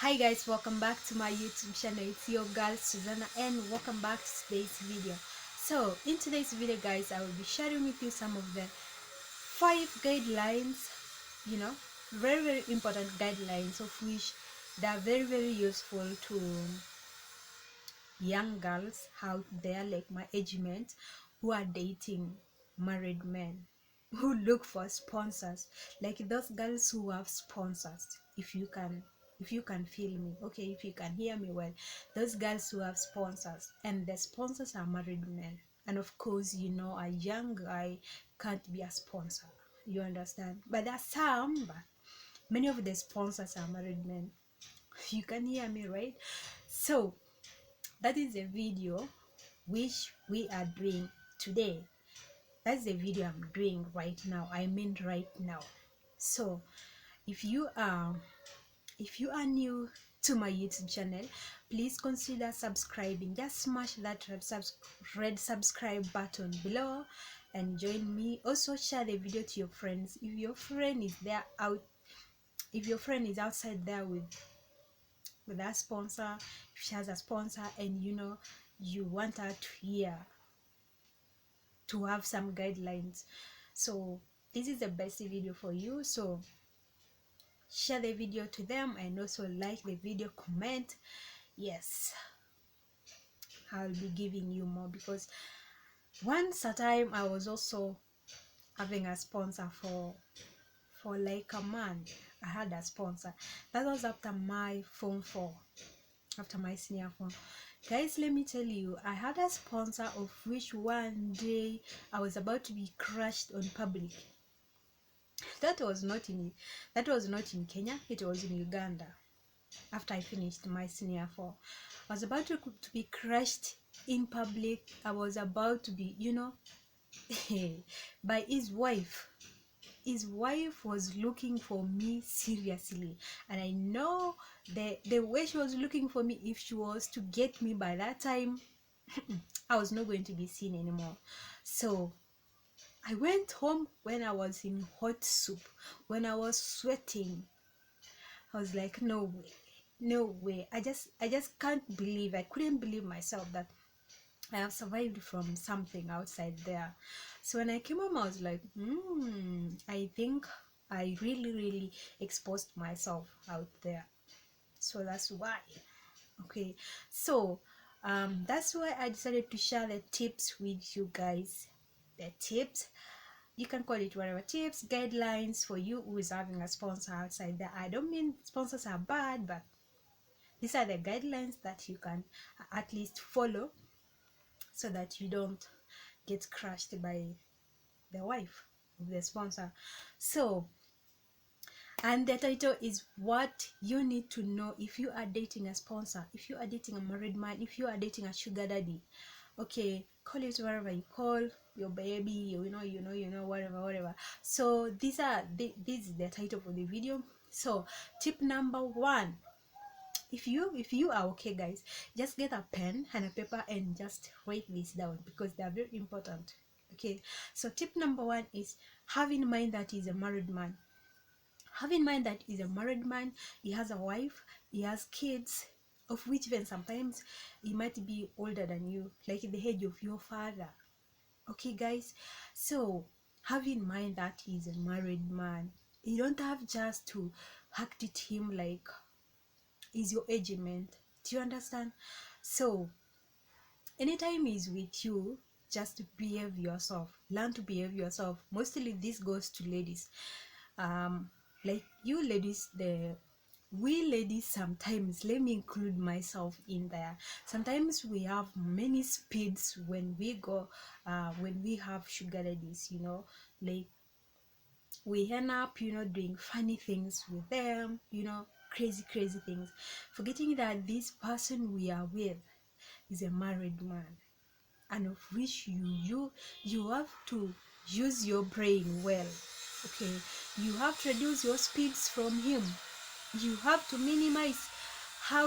Hi guys, welcome back to my YouTube channel. It's your girl Suzanna and welcome back to today's video. So in today's video guys, I will be sharing with you some of the 5 guidelines, very important guidelines of which they are very useful to young girls out there like my age mates who are dating married men who look for sponsors, like those girls who have sponsors. If you can feel me, okay, if you can hear me well, those girls who have sponsors and the sponsors are married men. And of course, a young guy can't be a sponsor, you understand, but there are some, but many of the sponsors are married men. You can hear me, right? So that is a video which we are doing today. That's the video I'm doing right now. I mean right now. So if you are new to my YouTube channel, please consider subscribing. Just smash that red subscribe button below and join me. Also share the video to your friends. If your friend is outside there with a sponsor, if she has a sponsor and you want her to have some guidelines, so this is the best video for you. So share the video to them and also like the video, comment. Yes, I'll be giving you more, because once a time I was also having a sponsor for like a month. I had a sponsor. That was after my form 4, after my senior form. Guys, let me tell you, I had a sponsor of which one day I was about to be crushed on public. That was not in Kenya, it was in Uganda. After I finished my senior form, I was about to be crushed in public. I was about to be, by his wife. His wife was looking for me seriously, and I know the way she was looking for me, if she was to get me by that time, I was not going to be seen anymore. So I went home when I was in hot soup, when I was sweating. I was like, no way. I just can't believe, I couldn't believe myself that I have survived from something outside there. So when I came home, I was like, I think I really exposed myself out there. So that's why. Okay, so that's why I decided to share the tips with you guys. The tips, you can call it whatever, tips, guidelines for you who is having a sponsor outside there. I don't mean sponsors are bad, but these are the guidelines that you can at least follow so that you don't get crushed by the wife of the sponsor. So, and the title is what you need to know if you are dating a sponsor, if you are dating a married man, if you are dating a sugar daddy. Okay, call it whatever you call your baby, whatever. So this is the title for the video. So tip number 1, if you are okay guys, just get a pen and a paper and just write this down, because they are very important. Okay, so tip number 1 is have in mind that he's a married man. Have in mind that he's a married man, he has a wife, he has kids, of which even sometimes he might be older than you, like the age of your father. Okay guys, so have in mind that he's a married man. You don't have just to act at him like is your agent. Do you understand? So anytime he's with you, just behave yourself, learn to behave yourself. Mostly this goes to ladies, like you ladies, we ladies sometimes, let me include myself in there, sometimes we have many speeds when we go when we have sugar daddies, like we end up doing funny things with them, crazy things, forgetting that this person we are with is a married man, and of which you have to use your brain well. Okay, you have to reduce your speeds from him. You have to minimize how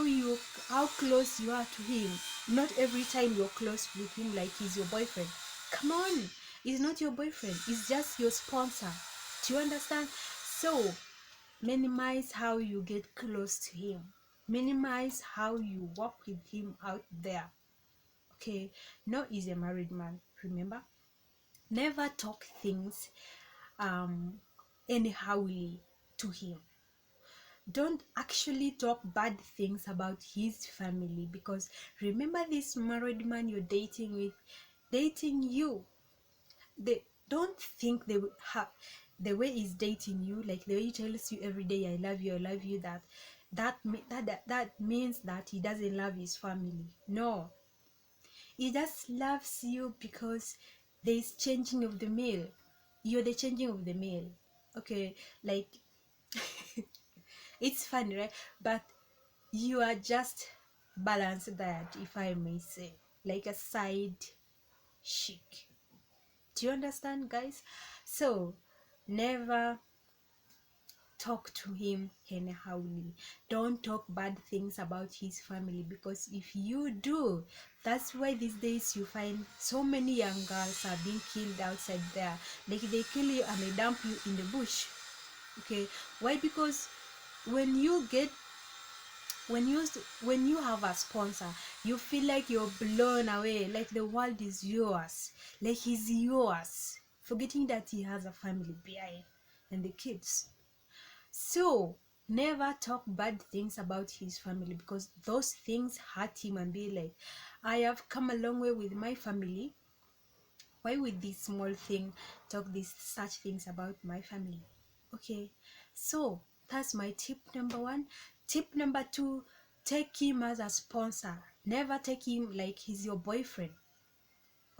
close you are to him. Not every time you're close with him like he's your boyfriend. Come on, he's not your boyfriend, he's just your sponsor. Do you understand? So minimize how you get close to him. minimize how you walk with him out there. Okay, no, he's a married man, remember. Never talk things anyhowly to him. Don't actually talk bad things about his family, because remember, this married man you're dating with, dating you, they don't think they will have the way he's dating you, like the way he tells you every day, I love you, I love you, that means that he doesn't love his family. No, he just loves you because there's changing of the meal. You're the changing of the meal. Okay, like it's funny, right? But you are just balanced diet, if I may say, like a side chic. Do you understand, guys? So never talk to him anyhowly. Don't talk bad things about his family, because if you do, that's why these days you find so many young girls are being killed outside there. Like they kill you and they dump you in the bush. Okay, why? Because when you get when you have a sponsor, you feel like you're blown away, like the world is yours, like he's yours, forgetting that he has a family behind and the kids. So never talk bad things about his family, because those things hurt him and be like, I have come a long way with my family. Why with this small thing talk these such things about my family? Okay, so that's my tip number one. Tip number two, take him as a sponsor. Never take him like he's your boyfriend.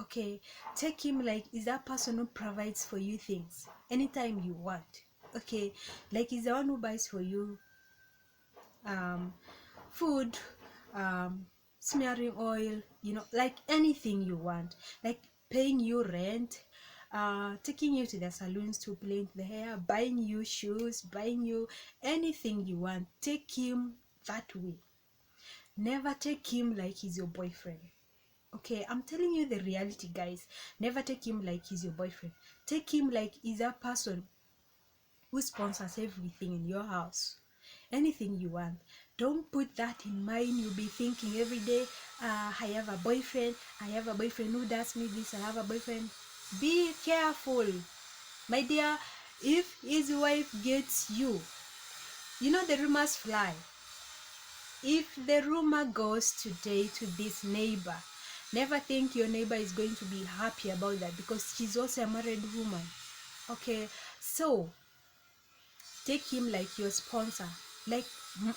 Okay, take him like he's that person who provides for you things anytime you want. Okay, like he's the one who buys for you food, smearing oil, like anything you want, like paying you rent, taking you to the salons to plait the hair, buying you shoes, buying you anything you want. Take him that way. Never take him like he's your boyfriend. Okay, I'm telling you the reality, guys. Never take him like he's your boyfriend. Take him like he's a person who sponsors everything in your house, anything you want. Don't put that in mind. You'll be thinking every day, I have a boyfriend, I have a boyfriend who does me this, I have a boyfriend. Be careful, my dear. If his wife gets you, the rumors fly. If the rumor goes today to this neighbor, never think your neighbor is going to be happy about that, because she's also a married woman. Okay, so take him like your sponsor, like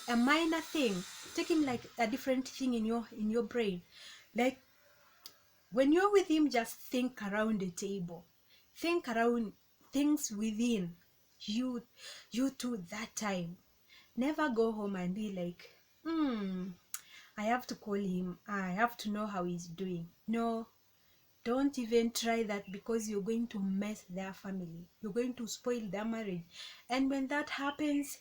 a minor thing. Take him like a different thing in your brain. Like when you're with him, just think around the table, think around things within you two that time. Never go home and be like, I have to call him, I have to know how he's doing. No, don't even try that, because you're going to mess their family, you're going to spoil their marriage. And when that happens,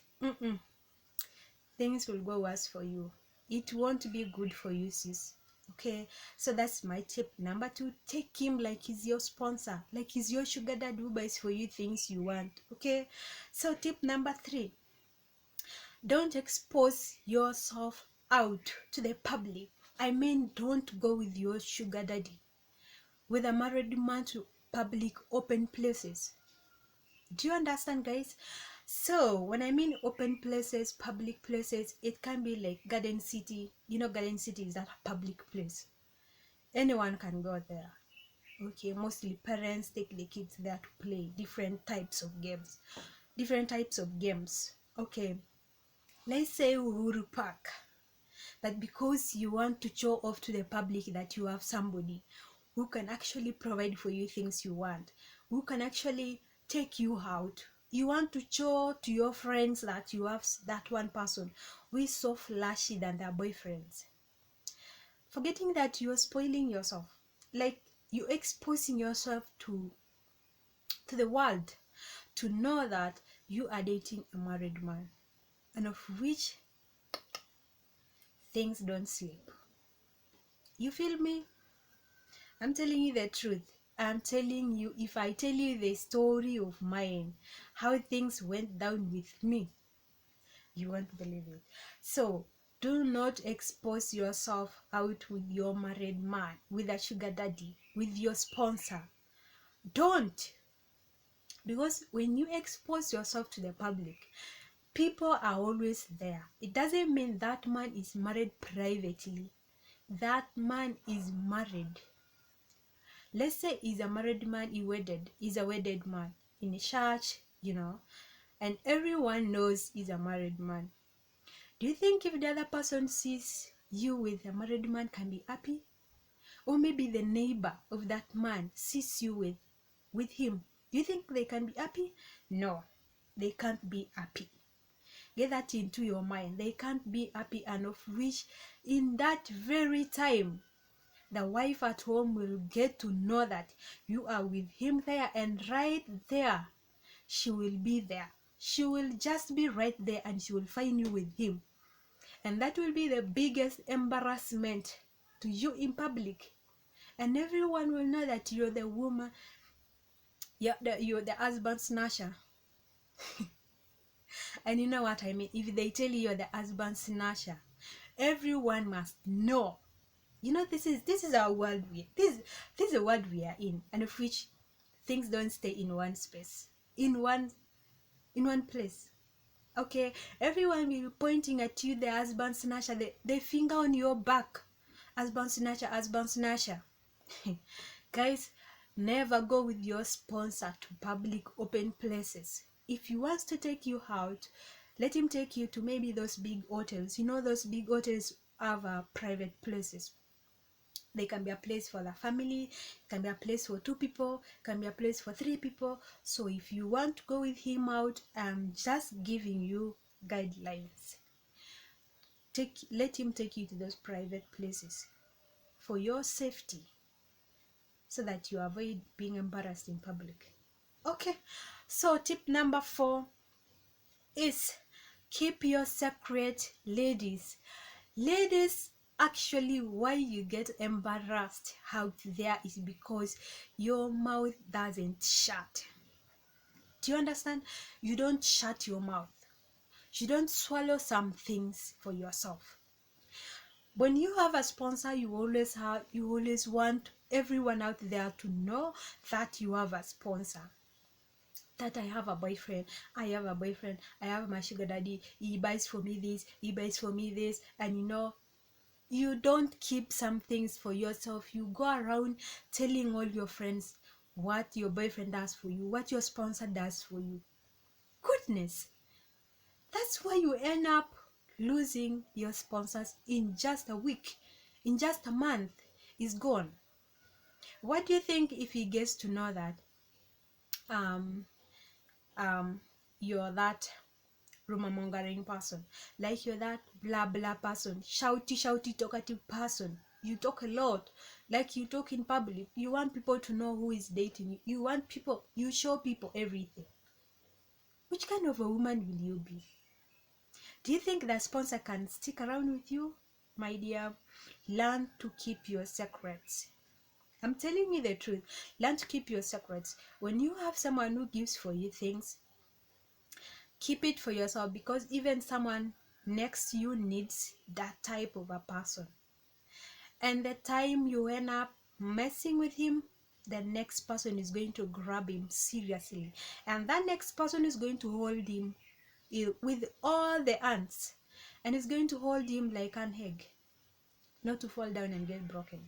things will go worse for you. It won't be good for you, sis. Okay, so that's my tip number two. Take him like he's your sponsor, like he's your sugar dad who buys for you things you want. Okay, so tip number three, don't expose yourself out to the public. I mean, don't go with your sugar daddy, with a married man, to public open places. Do you understand, guys? So when I mean open places, public places, it can be like Garden City. Garden City is that public place, anyone can go there. Okay, mostly parents take the kids there to play different types of games. Okay, let's say Uhuru Park. But because you want to show off to the public that you have somebody who can actually provide for you things you want, who can actually take you out, you want to show to your friends that you have that one person who is so flashy than their boyfriends, forgetting that you're spoiling yourself, like you're exposing yourself to the world, to know that you are dating a married man, and of which things don't sleep. You feel me? I'm telling you the truth. I'm telling you, if I tell you the story of mine, how things went down with me, you won't believe it. So Do not expose yourself out with your married man, with a sugar daddy, with your sponsor. Don't. Because when you expose yourself to the public, people are always there. It doesn't mean that man is married privately. That man is married. Let's say he's a married man, he's a wedded man in a church, and everyone knows he's a married man. Do you think if the other person sees you with a married man can be happy? Or maybe the neighbor of that man sees you with him. Do you think they can be happy? No, they can't be happy. Get that into your mind. They can't be happy, and of which in that very time the wife at home will get to know that you are with him there, and right there she will be there. She will just be right there, and she will find you with him, and that will be the biggest embarrassment to you in public, and everyone will know that you're the woman, you're the husband snatcher. And you know what I mean? If they tell you you're the husband snatcher, everyone must know. This is our world. This is a world we are in, and of which things don't stay in one space, in one place. Okay, everyone will be pointing at you, the husband snatcher, the finger on your back, husband snatcher, husband snatcher. Guys, never go with your sponsor to public open places. If he wants to take you out, let him take you to maybe those big hotels. Those big hotels have private places. They can be a place for the family, can be a place for 2 people, can be a place for 3 people. So if you want to go with him out, I'm just giving you guidelines. Let him take you to those private places for your safety, so that you avoid being embarrassed in public. Okay, so tip number 4 is keep your secret, ladies. Ladies, actually, why you get embarrassed out there is because your mouth doesn't shut. Do you understand? You don't shut your mouth. You don't swallow some things for yourself. When you have a sponsor, you always want everyone out there to know that you have a sponsor. That I have a boyfriend, I have my sugar daddy, he buys for me this, he buys for me this, and you don't keep some things for yourself. You go around telling all your friends what your boyfriend does for you, what your sponsor does for you. Goodness, that's why you end up losing your sponsors in just a week, in just a month. Is gone. What do you think if he gets to know that um you're that rumor mongering person, like you're that blah blah person, shouty talkative person? You talk a lot, like you talk in public, you want people to know who is dating you, you show people everything. Which kind of a woman will you be? Do you think that sponsor can stick around with you? My dear, learn to keep your secrets. I'm telling you the truth. Learn to keep your secrets. When you have someone who gives for you things, keep it for yourself, because even someone next to you needs that type of a person. And the time you end up messing with him, the next person is going to grab him seriously, and that next person is going to hold him with all the ants, and is going to hold him like an egg, not to fall down and get broken.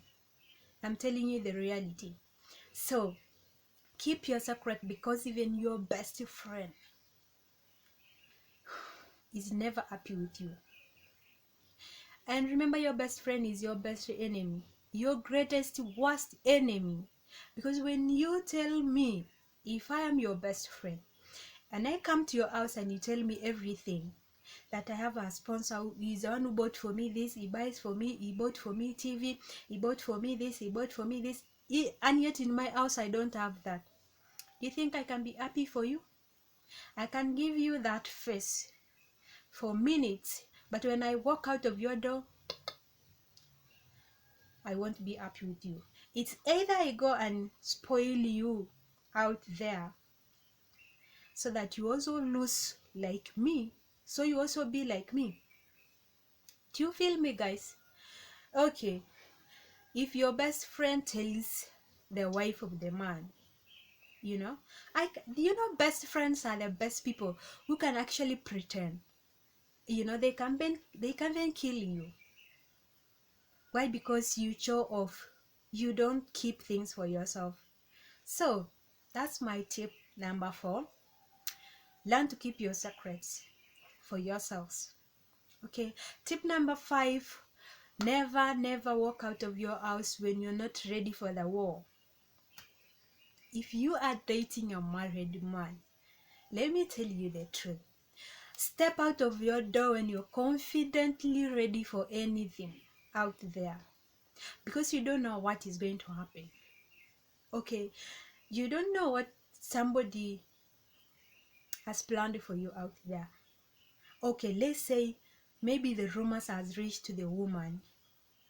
I'm telling you the reality. So keep your secret, because even your best friend is never happy with you. And remember, your best friend is your best enemy, your greatest worst enemy. Because when you tell me, if I am your best friend and I come to your house and you tell me everything, that I have a sponsor who is the one who bought for me this, he buys for me, he bought for me TV, he bought for me this, he bought for me this, and yet in my house I don't have that, do you think I can be happy for you? I can give you that face for minutes, but when I walk out of your door, I won't be happy with you. It's either I go and spoil you out there, so that you also lose like me, so you also be like me. Do you feel me, guys? Okay, if your best friend tells the wife of the man, you know, best friends are the best people who can actually pretend. They can even kill you. Why? Because you show off. You don't keep things for yourself. So that's my tip number 4. Learn to keep your secrets for yourselves. Okay. Tip number 5. Never walk out of your house when you're not ready for the war. If you are dating a married man, let me tell you the truth. Step out of your door when you're confidently ready for anything out there, because you don't know what is going to happen. Okay, you don't know what somebody has planned for you out there. Okay, let's say maybe the rumors has reached to the woman,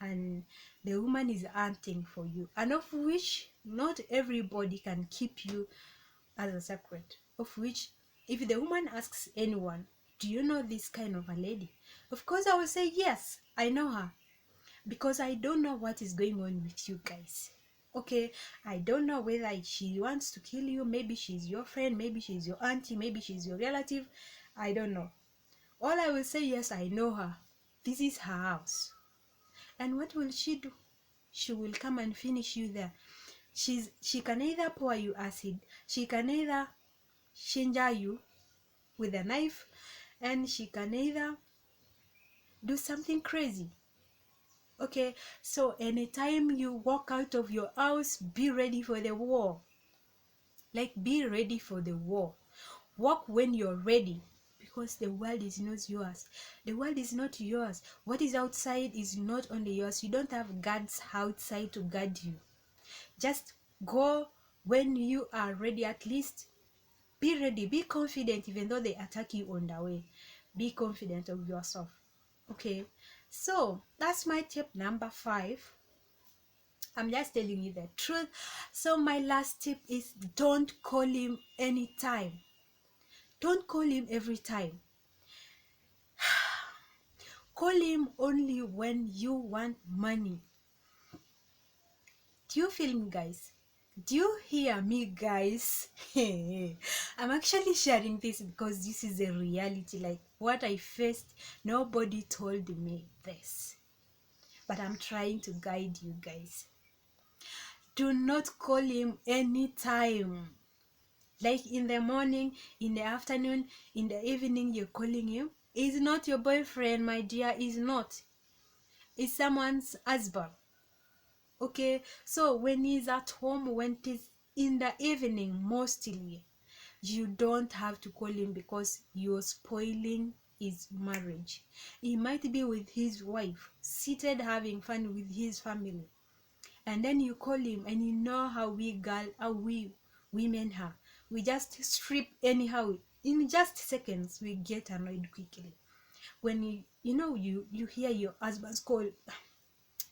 and the woman is hunting for you, and of which not everybody can keep you as a secret. Of which, if the woman asks anyone, do you know this kind of a lady? Of course I will say yes, I know her, because I don't know what is going on with you guys. Okay, I don't know whether she wants to kill you. Maybe she's your friend, maybe she's your auntie, maybe she's your relative. I don't know. All I will say, yes, I know her. This is her house. And what will she do? She will come and finish you there. She can either pour you acid, she can either ginger you with a knife, and she can either do something crazy. Okay, so anytime you walk out of your house, be ready for the war. Like, be ready for the war. Walk when you're ready, because the world is not yours. The world is not yours. What is outside is not only yours. You don't have guards outside to guard you. Just go when you are ready. At least be ready, be confident. Even though they attack you on the way, be confident of yourself. Okay, so that's my tip number 5. I'm just telling you the truth. So my last tip is, don't call him anytime. Don't call him every time. Call him only when you want money. Do you feel me, guys? Do you hear me, guys? I'm actually sharing this because this is a reality. Like, what I faced, nobody told me this, but I'm trying to guide you guys. Do not call him anytime. Like in the morning, in the afternoon, in the evening, you're calling him. He's not your boyfriend, my dear. He's not. It's someone's husband. Okay, so when he's at home, when it's in the evening, mostly, you don't have to call him, because you're spoiling his marriage. He might be with his wife, seated having fun with his family, and then you call him, and you know how we women are. We just strip anyhow. In just seconds, we get annoyed quickly. When you hear your husband's call,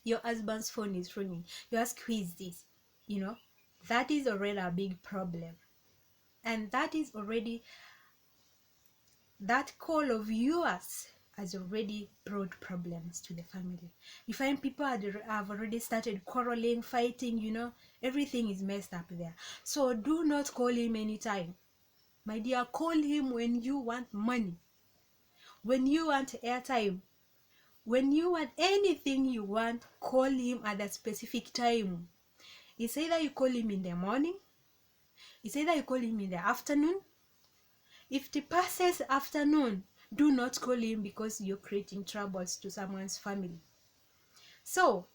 your husband's phone is ringing, you ask, who is this? That is already a big problem. And that call of yours has already brought problems to the family. You find people have already started quarreling, fighting. Everything is messed up there. So do not call him anytime, my dear. Call him when you want money, when you want airtime, when you want anything you want. Call him at a specific time. It's either you call him in the morning, it's either you call him in the afternoon. If it passes afternoon, do not call him, because you're creating troubles to someone's family. So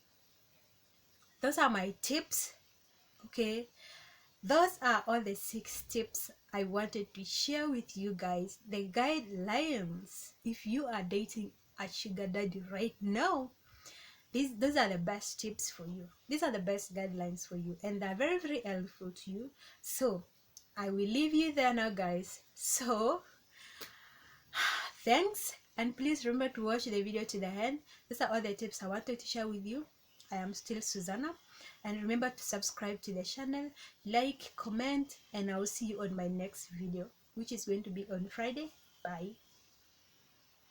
those are my tips. Okay, those are all the 6 tips I wanted to share with you guys. The guidelines, if you are dating a sugar daddy right now, those are the best tips for you. These are the best guidelines for you, and they're very, very helpful to you. So I will leave you there now, guys. So thanks, and please remember to watch the video to the end. These are all the tips I wanted to share with you. I am still Suzanna, and remember to subscribe to the channel, like, comment, and I will see you on my next video, which is going to be on Friday. Bye.